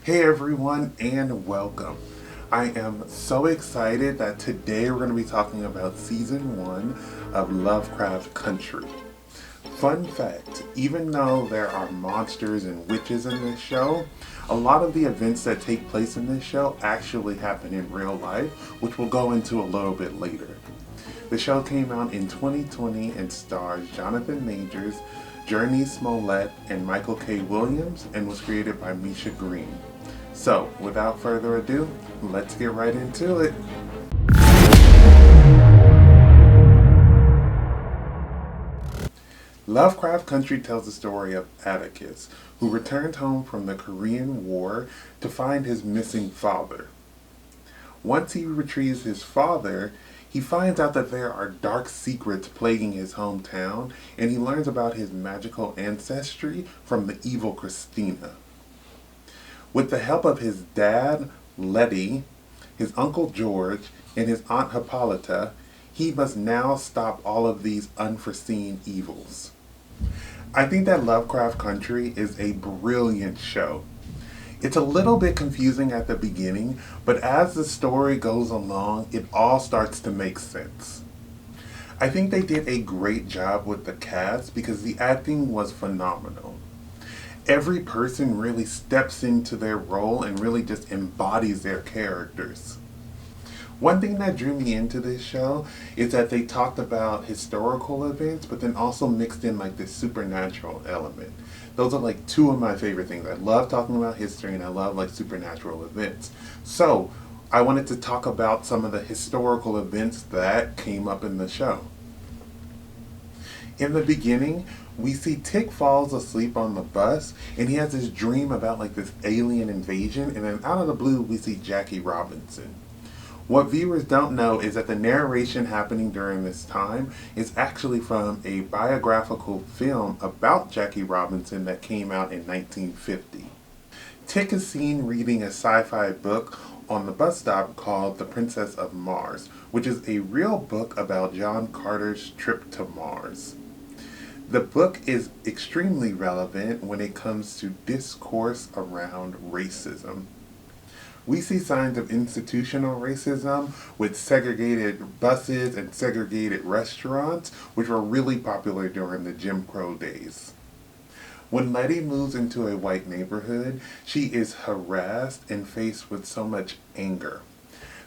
Hey everyone, and welcome. I am so excited that today we're going to be talking about Season 1 of Lovecraft Country. Fun fact, even though there are monsters and witches in this show, a lot of the events that take place in this show actually happen in real life, which we'll go into a little bit later. The show came out in 2020 and stars Johnathan Majors, Jurnee Smollett, and Michael K. Williams, and was created by Misha. So, without further ado, let's get right into it. Lovecraft Country tells the story of Atticus, who returned home from the Korean War to find his missing father. Once he retrieves his father, he finds out that there are dark secrets plaguing his hometown, and he learns about his magical ancestry from the evil Christina. With the help of his dad, Letty, his uncle George, and his aunt Hippolyta, he must now stop all of these unforeseen evils. I think that Lovecraft Country is a brilliant show. It's a little bit confusing at the beginning, but as the story goes along, it all starts to make sense. I think they did a great job with the cast because the acting was phenomenal. Every person really steps into their role and really just embodies their characters. One thing that drew me into this show is that they talked about historical events, but then also mixed in like this supernatural element. Those are like two of my favorite things. I love talking about history and I love like supernatural events. So I wanted to talk about some of the historical events that came up in the show. In the beginning, we see Tick falls asleep on the bus and he has this dream about like this alien invasion, and then out of the blue we see Jackie Robinson. What viewers don't know is that the narration happening during this time is actually from a biographical film about Jackie Robinson that came out in 1950. Tick is seen reading a sci-fi book on the bus stop called The Princess of Mars, which is a real book about John Carter's trip to Mars. The book is extremely relevant when it comes to discourse around racism. We see signs of institutional racism with segregated buses and segregated restaurants, which were really popular during the Jim Crow days. When Letty moves into a white neighborhood, she is harassed and faced with so much anger.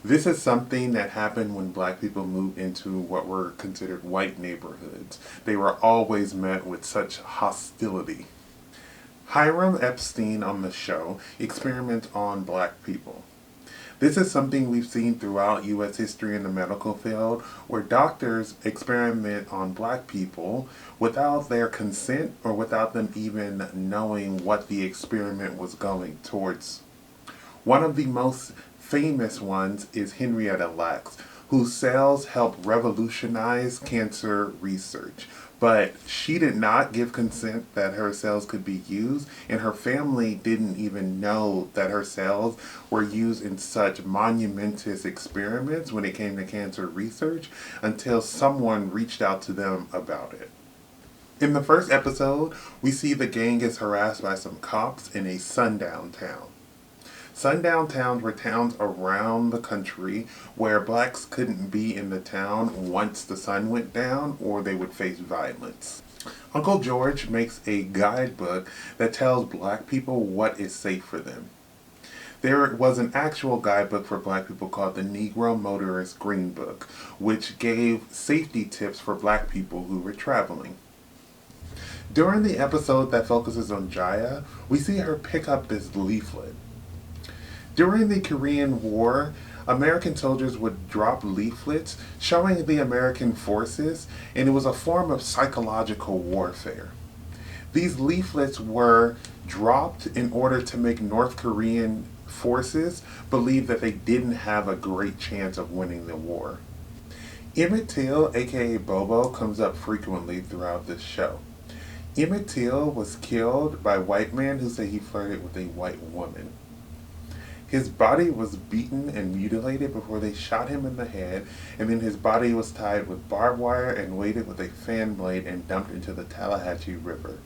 This is something that happened when black people moved into what were considered white neighborhoods. They were always met with such hostility. Hiram Epstein on the show experiments on black people. This is something we've seen throughout U.S. history in the medical field, where doctors experiment on black people without their consent or without them even knowing what the experiment was going towards. One of the most famous ones is Henrietta Lacks, whose cells helped revolutionize cancer research. But she did not give consent that her cells could be used, and her family didn't even know that her cells were used in such monumentous experiments when it came to cancer research until someone reached out to them about it. In the first episode, we see the gang is harassed by some cops in a sundown town. Sundown towns were towns around the country where blacks couldn't be in the town once the sun went down, or they would face violence. Uncle George makes a guidebook that tells black people what is safe for them. There was an actual guidebook for black people called the Negro Motorist Green Book, which gave safety tips for black people who were traveling. During the episode that focuses on Jaya, we see her pick up this leaflet. During the Korean War, American soldiers would drop leaflets showing the American forces, and it was a form of psychological warfare. These leaflets were dropped in order to make North Korean forces believe that they didn't have a great chance of winning the war. Emmett Till, aka Bobo, comes up frequently throughout this show. Emmett Till was killed by white men who say he flirted with a white woman. His body was beaten and mutilated before they shot him in the head, and then his body was tied with barbed wire and weighted with a fan blade and dumped into the Tallahatchie River.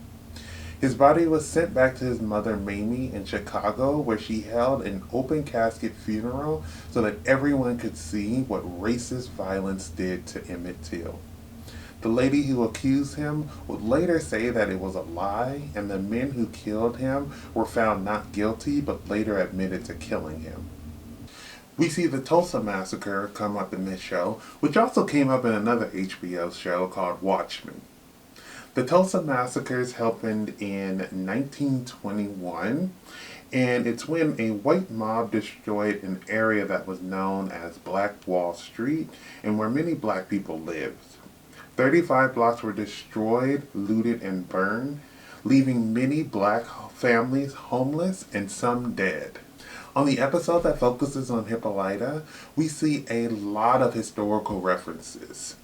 His body was sent back to his mother Mamie in Chicago, where she held an open casket funeral so that everyone could see what racist violence did to Emmett Till. The lady who accused him would later say that it was a lie, and the men who killed him were found not guilty but later admitted to killing him. We see the Tulsa Massacre come up in this show, which also came up in another HBO show called Watchmen. The Tulsa Massacres happened in 1921, and it's when a white mob destroyed an area that was known as Black Wall Street and where many black people lived. 35 blocks were destroyed, looted, and burned, leaving many black families homeless and some dead. On the episode that focuses on Hippolyta, we see a lot of historical references.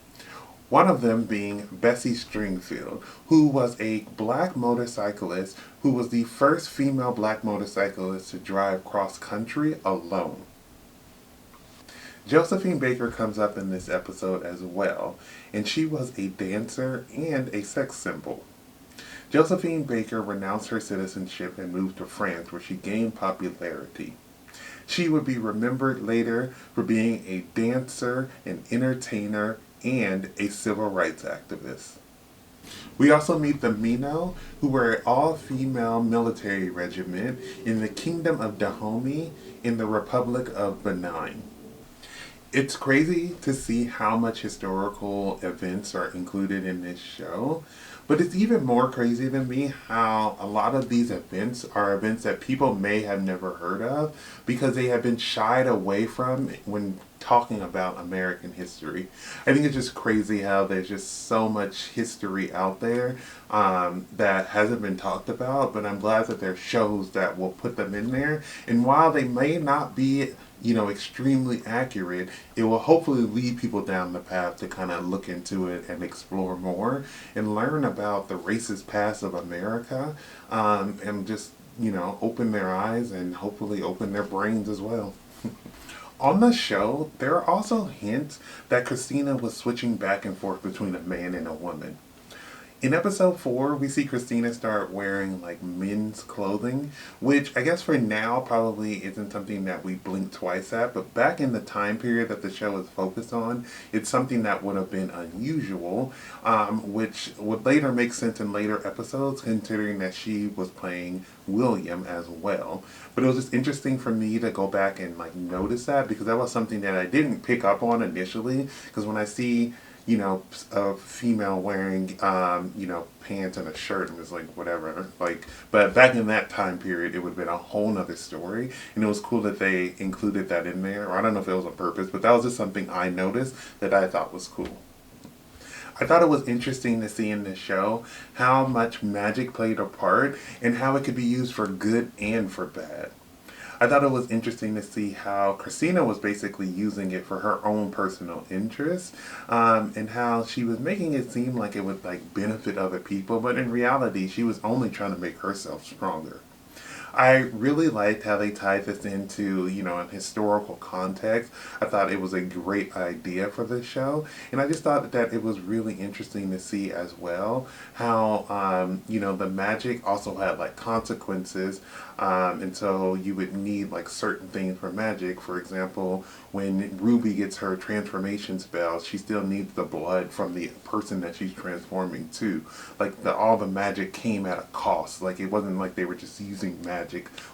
One of them being Bessie Stringfield, who was a black motorcyclist who was the first female black motorcyclist to drive cross country alone. Josephine Baker comes up in this episode as well, and she was a dancer and a sex symbol. Josephine Baker renounced her citizenship and moved to France, where she gained popularity. She would be remembered later for being a dancer, an entertainer, and a civil rights activist. We also meet the Mino, who were an all-female military regiment in the Kingdom of Dahomey in the Republic of Benin. It's crazy to see how much historical events are included in this show, but it's even more crazy to me how a lot of these events are events that people may have never heard of because they have been shied away from when talking about American history. I think it's just crazy how there's just so much history out there that hasn't been talked about, but I'm glad that there are shows that will put them in there. And while they may not be extremely accurate, it will hopefully lead people down the path to kind of look into it and explore more and learn about the racist past of America, and just, open their eyes and hopefully open their brains as well. On the show, there are also hints that Christina was switching back and forth between a man and a woman. In episode 4, we see Christina start wearing men's clothing, which I guess for now probably isn't something that we blink twice at, but back in the time period that the show is focused on, it's something that would have been unusual, which would later make sense in later episodes considering that she was playing William as well. But it was just interesting for me to go back and notice that, because that was something that I didn't pick up on initially, because when I see a female wearing, pants and a shirt, and it's whatever. But back in that time period, it would have been a whole nother story. And it was cool that they included that in there. Or I don't know if it was on purpose, but that was just something I noticed that I thought was cool. I thought it was interesting to see in this show how much magic played a part and how it could be used for good and for bad. I thought it was interesting to see how Christina was basically using it for her own personal interests, and how she was making it seem like it would benefit other people, but in reality she was only trying to make herself stronger. I really liked how they tied this into, an historical context. I thought it was a great idea for this show. And I just thought that it was really interesting to see as well how, the magic also had consequences. And so you would need certain things for magic. For example, when Ruby gets her transformation spell, she still needs the blood from the person that she's transforming to. All the magic came at a cost. It wasn't like they were just using magic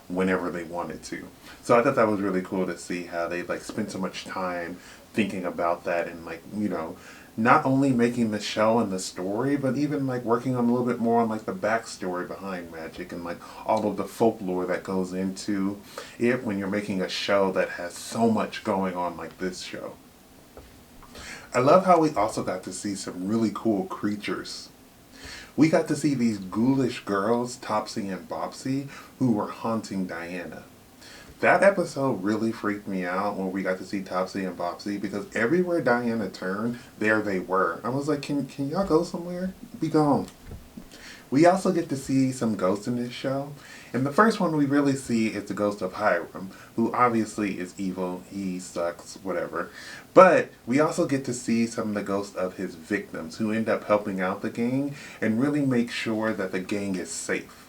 whenever they wanted to. So I thought that was really cool to see how they spent so much time thinking about that and not only making the show and the story, but even working on a little bit more on the backstory behind magic and all of the folklore that goes into it when you're making a show that has so much going on like this show. I love how we also got to see some really cool creatures. We got to see these ghoulish girls, Topsy and Bopsy, who were haunting Diana. That episode really freaked me out when we got to see Topsy and Bopsy, because everywhere Diana turned, there they were. I was like, can y'all go somewhere? Be gone. We also get to see some ghosts in this show. And the first one we really see is the ghost of Hiram, who obviously is evil, he sucks, whatever. But we also get to see some of the ghosts of his victims who end up helping out the gang and really make sure that the gang is safe.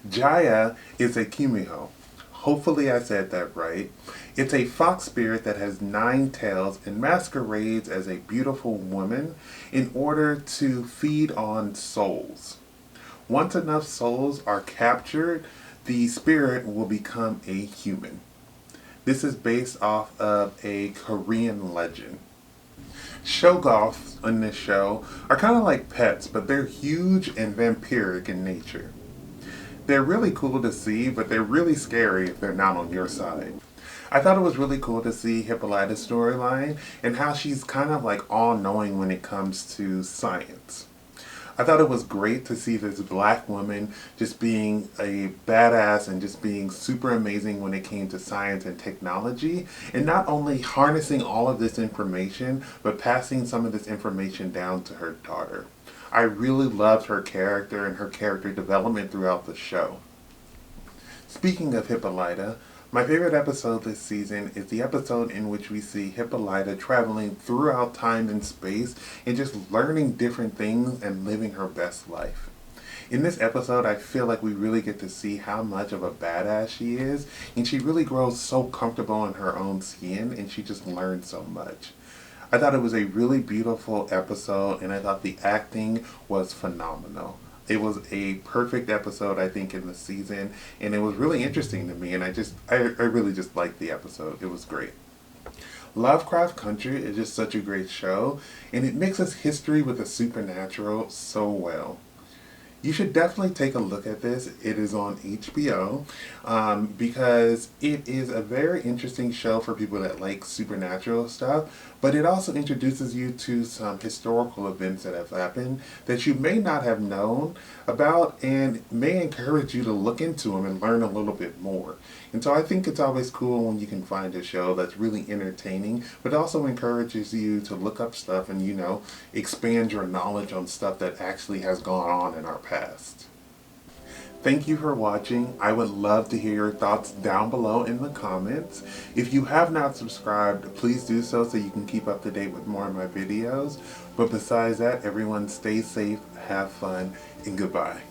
Jaya is a Kumiho. Hopefully I said that right. It's a fox spirit that has 9 tails and masquerades as a beautiful woman in order to feed on souls. Once enough souls are captured, the spirit will become a human. This is based off of a Korean legend. Shoggoths in this show are kind of like pets, but they're huge and vampiric in nature. They're really cool to see, but they're really scary if they're not on your side. I thought it was really cool to see Hippolyta's storyline and how she's kind of like all-knowing when it comes to science. I thought it was great to see this black woman just being a badass and just being super amazing when it came to science and technology, and not only harnessing all of this information, but passing some of this information down to her daughter. I really loved her character and her character development throughout the show. Speaking of Hippolyta, my favorite episode this season is the episode in which we see Hippolyta traveling throughout time and space and just learning different things and living her best life. In this episode, I feel like we really get to see how much of a badass she is, and she really grows so comfortable in her own skin, and she just learns so much. I thought it was a really beautiful episode, and I thought the acting was phenomenal. It was a perfect episode, I think, in the season, and it was really interesting to me, and I really just liked the episode. It was great. Lovecraft Country is just such a great show, and it mixes history with the supernatural so well. You should definitely take a look at this. It is on HBO because it is a very interesting show for people that like supernatural stuff, but it also introduces you to some historical events that have happened that you may not have known about and may encourage you to look into them and learn a little bit more. And so I think it's always cool when you can find a show that's really entertaining, but also encourages you to look up stuff and, expand your knowledge on stuff that actually has gone on in our past. Thank you for watching. I would love to hear your thoughts down below in the comments. If you have not subscribed, please do so you can keep up to date with more of my videos. But besides that, everyone stay safe, have fun, and goodbye.